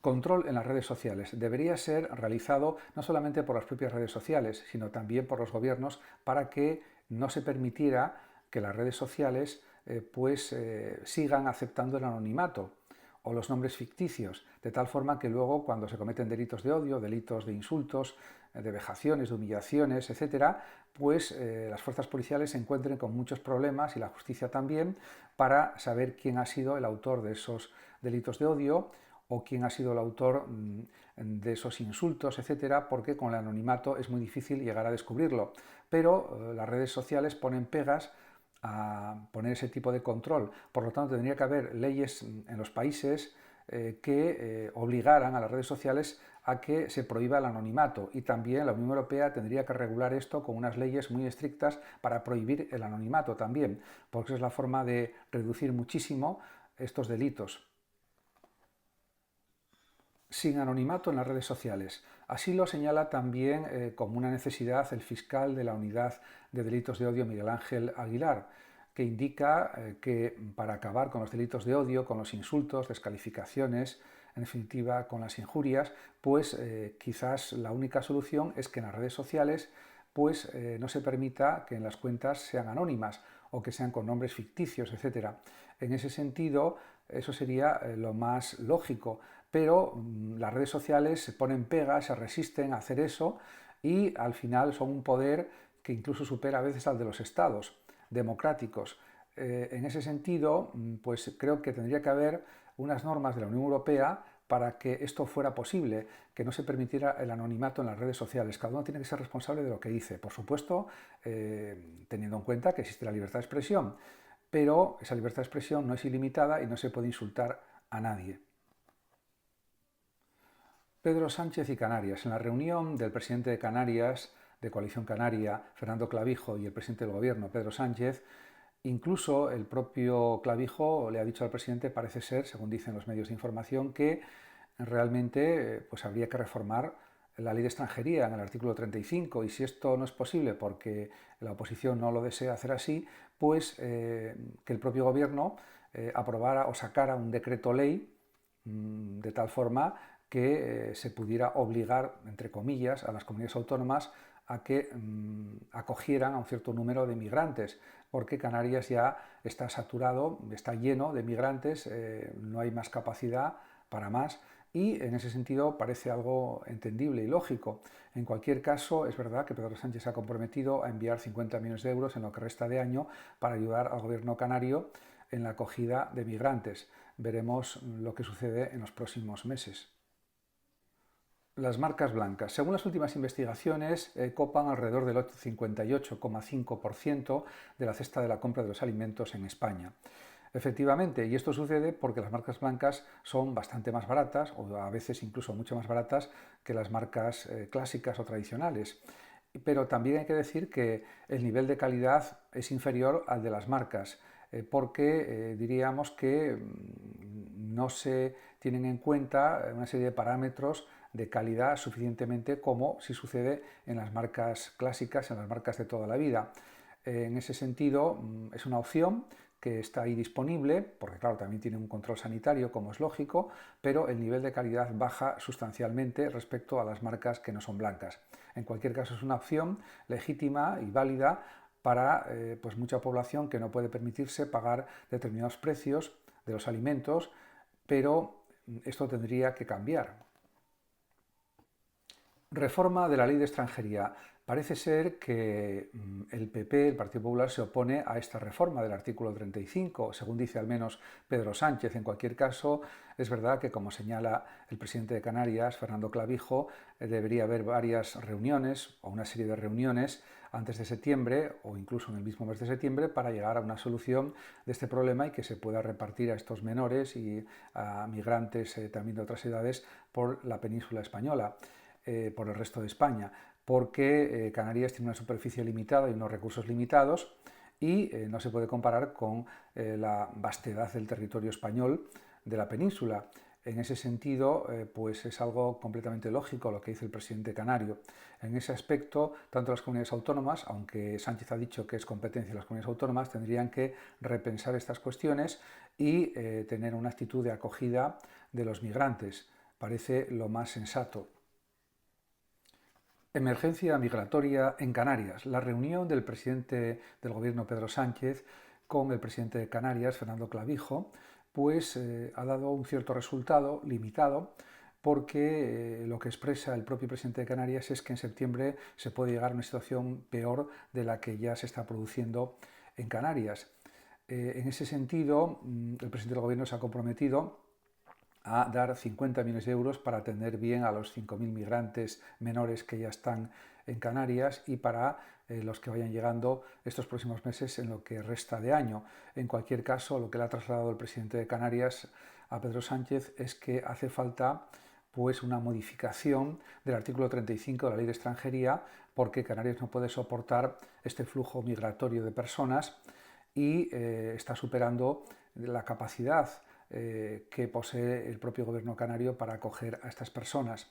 Control en las redes sociales debería ser realizado no solamente por las propias redes sociales, sino también por los gobiernos para que no se permitiera que las redes sociales sigan aceptando el anonimato o los nombres ficticios, de tal forma que luego cuando se cometen delitos de odio, delitos de insultos, de vejaciones, de humillaciones, etcétera, las fuerzas policiales se encuentren con muchos problemas y la justicia también para saber quién ha sido el autor de esos delitos de odio o quién ha sido el autor de esos insultos, etcétera, porque con el anonimato es muy difícil llegar a descubrirlo. Pero las redes sociales ponen pegas a poner ese tipo de control. Por lo tanto, tendría que haber leyes en los países que obligaran a las redes sociales a que se prohíba el anonimato, y también la Unión Europea tendría que regular esto con unas leyes muy estrictas para prohibir el anonimato también, porque es la forma de reducir muchísimo estos delitos. Sin anonimato en las redes sociales. Así lo señala también como una necesidad el fiscal de la Unidad de Delitos de Odio, Miguel Ángel Aguilar, que indica que para acabar con los delitos de odio, con los insultos, descalificaciones, en definitiva con las injurias, quizás la única solución es que en las redes sociales no se permita que en las cuentas sean anónimas o que sean con nombres ficticios, etc. En ese sentido, eso sería lo más lógico, pero las redes sociales se ponen pegas, se resisten a hacer eso y al final son un poder que incluso supera a veces al de los estados democráticos. En ese sentido, creo que tendría que haber unas normas de la Unión Europea para que esto fuera posible, que no se permitiera el anonimato en las redes sociales. Cada uno tiene que ser responsable de lo que dice, por supuesto, teniendo en cuenta que existe la libertad de expresión, pero esa libertad de expresión no es ilimitada y no se puede insultar a nadie. Pedro Sánchez y Canarias. En la reunión del presidente de Canarias, de Coalición Canaria, Fernando Clavijo, y el presidente del gobierno, Pedro Sánchez, incluso el propio Clavijo le ha dicho al presidente, parece ser, según dicen los medios de información, que realmente habría que reformar la ley de extranjería en el artículo 35, y si esto no es posible porque la oposición no lo desea hacer así, que el propio gobierno aprobara o sacara un decreto ley de tal forma que se pudiera obligar, entre comillas, a las comunidades autónomas a que acogieran a un cierto número de migrantes, porque Canarias ya está saturado, está lleno de migrantes, no hay más capacidad para más, y en ese sentido parece algo entendible y lógico. En cualquier caso, es verdad que Pedro Sánchez se ha comprometido a enviar 50 millones de euros en lo que resta de año para ayudar al gobierno canario en la acogida de migrantes. Veremos lo que sucede en los próximos meses. Las marcas blancas. Según las últimas investigaciones, copan alrededor del 58,5% de la cesta de la compra de los alimentos en España. Efectivamente, y esto sucede porque las marcas blancas son bastante más baratas, o a veces incluso mucho más baratas que las marcas clásicas o tradicionales. Pero también hay que decir que el nivel de calidad es inferior al de las marcas, porque diríamos que no se tienen en cuenta una serie de parámetros de calidad suficientemente como si sucede en las marcas clásicas, en las marcas de toda la vida. En ese sentido, es una opción que está ahí disponible, porque claro, también tiene un control sanitario, como es lógico, pero el nivel de calidad baja sustancialmente respecto a las marcas que no son blancas. En cualquier caso, es una opción legítima y válida para mucha población que no puede permitirse pagar determinados precios de los alimentos, pero esto tendría que cambiar. Reforma de la ley de extranjería. Parece ser que el PP, el Partido Popular, se opone a esta reforma del artículo 35, según dice al menos Pedro Sánchez. En cualquier caso, es verdad que, como señala el presidente de Canarias, Fernando Clavijo, debería haber varias reuniones o una serie de reuniones antes de septiembre o incluso en el mismo mes de septiembre para llegar a una solución de este problema y que se pueda repartir a estos menores y a migrantes también de otras edades por la península española. Por el resto de España, porque Canarias tiene una superficie limitada y unos recursos limitados y no se puede comparar con la vastedad del territorio español de la península. En ese sentido, es algo completamente lógico lo que dice el presidente canario. En ese aspecto, tanto las comunidades autónomas, aunque Sánchez ha dicho que es competencia de las comunidades autónomas, tendrían que repensar estas cuestiones y tener una actitud de acogida de los migrantes. parece lo más sensato. Emergencia migratoria en Canarias. La reunión del presidente del gobierno Pedro Sánchez con el presidente de Canarias, Fernando Clavijo, pues ha dado un cierto resultado limitado, porque lo que expresa el propio presidente de Canarias es que en septiembre se puede llegar a una situación peor de la que ya se está produciendo en Canarias. En ese sentido, el presidente del gobierno se ha comprometido a dar 50 millones de euros para atender bien a los 5.000 migrantes menores que ya están en Canarias y para los que vayan llegando estos próximos meses en lo que resta de año. En cualquier caso, lo que le ha trasladado el presidente de Canarias a Pedro Sánchez es que hace falta pues una modificación del artículo 35 de la Ley de Extranjería, porque Canarias no puede soportar este flujo migratorio de personas y está superando la capacidad que posee el propio gobierno canario para acoger a estas personas.